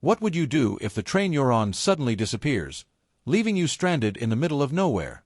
What would you do if the train you're on suddenly disappears, leaving you stranded in the middle of nowhere?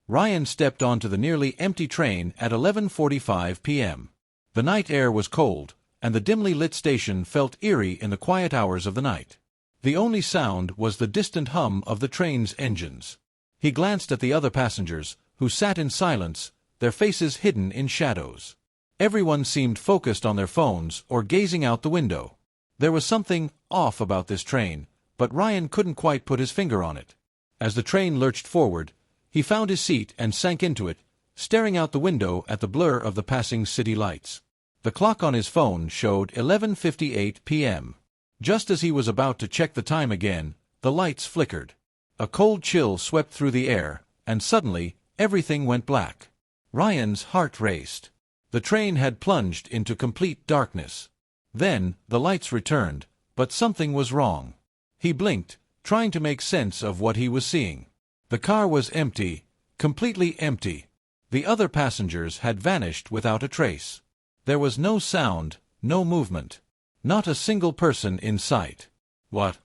Ryan stepped onto the nearly empty train at 11:45 p.m. The night air was cold, and the dimly lit station felt eerie in the quiet hours of the night. The only sound was the distant hum of the train's engines. He glanced at the other passengers, who sat in silence, their faces hidden in shadows. Everyone seemed focused on their phones or gazing out the window. There was something off about this train, but Ryan couldn't quite put his finger on it. As the train lurched forward, he found his seat and sank into it, staring out the window at the blur of the passing city lights. The clock on his phone showed 11:58 p.m. Just as he was about to check the time again, the lights flickered. A cold chill swept through the air, and suddenly, everything went black. Ryan's heart raced. The train had plunged into complete darkness. Then, the lights returned, but something was wrong. He blinked, trying to make sense of what he was seeing. The car was empty, completely empty. The other passengers had vanished without a trace. There was no sound, no movement. Not a single person in sight. What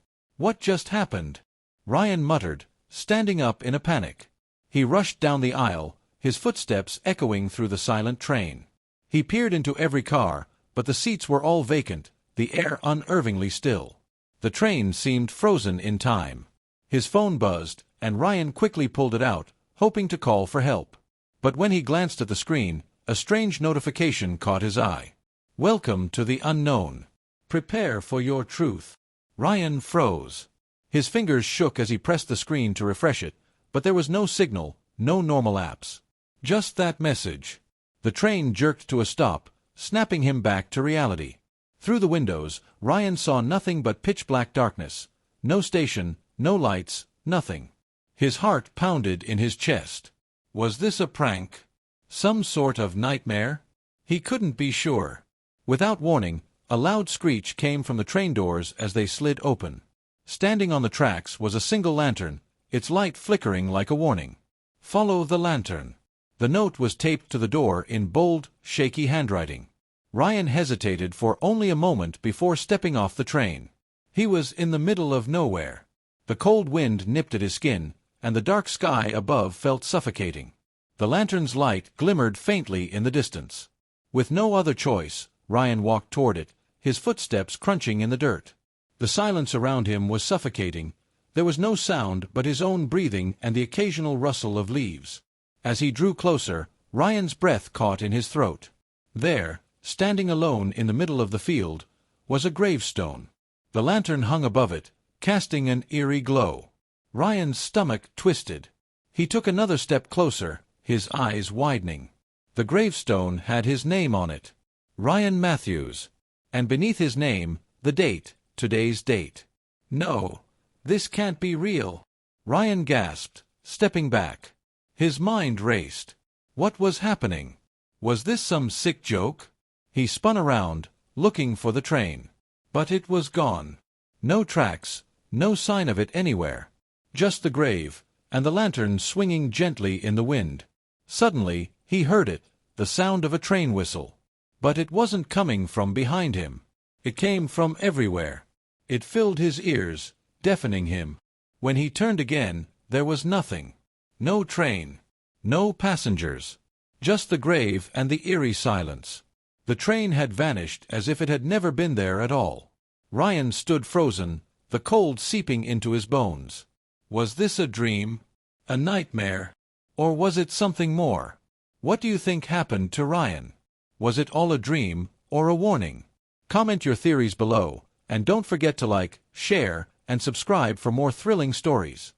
just happened? Ryan muttered, standing up in a panic. He rushed down the aisle, his footsteps echoing through the silent train. He peered into every car, but the seats were all vacant, the air unnervingly still. The train seemed frozen in time. His phone buzzed, and Ryan quickly pulled it out, hoping to call for help. But when he glanced at the screen, a strange notification caught his eye. "Welcome to the unknown. Prepare for your truth." Ryan froze. His fingers shook as he pressed the screen to refresh it, but there was no signal, no normal apps. Just that message. The train jerked to a stop, snapping him back to reality. Through the windows, Ryan saw nothing but pitch-black darkness. No station, no lights, nothing. His heart pounded in his chest. Was this a prank? Some sort of nightmare? He couldn't be sure. Without warning, a loud screech came from the train doors as they slid open. Standing on the tracks was a single lantern, its light flickering like a warning. "Follow the lantern." The note was taped to the door in bold, shaky handwriting. Ryan hesitated for only a moment before stepping off the train. He was in the middle of nowhere. The cold wind nipped at his skin, and the dark sky above felt suffocating. The lantern's light glimmered faintly in the distance. With no other choice, Ryan walked toward it, his footsteps crunching in the dirt. The silence around him was suffocating. There was no sound but his own breathing and the occasional rustle of leaves. As he drew closer, Ryan's breath caught in his throat. There, standing alone in the middle of the field, was a gravestone. The lantern hung above it, casting an eerie glow. Ryan's stomach twisted. He took another step closer, his eyes widening. The gravestone had his name on it. Ryan Matthews. And beneath his name, the date, today's date. "No, this can't be real," Ryan gasped, stepping back. His mind raced. What was happening? Was this some sick joke? He spun around, looking for the train. But it was gone. No tracks, no sign of it anywhere. Just the grave, and the lantern swinging gently in the wind. Suddenly, he heard it, the sound of a train whistle. But it wasn't coming from behind him. It came from everywhere. It filled his ears, deafening him. When he turned again, there was nothing. No train. No passengers. Just the grave and the eerie silence. The train had vanished as if it had never been there at all. Ryan stood frozen, the cold seeping into his bones. Was this a dream? A nightmare? Or was it something more? What do you think happened to Ryan? Was it all a dream, or a warning? Comment your theories below, and don't forget to like, share, and subscribe for more thrilling stories.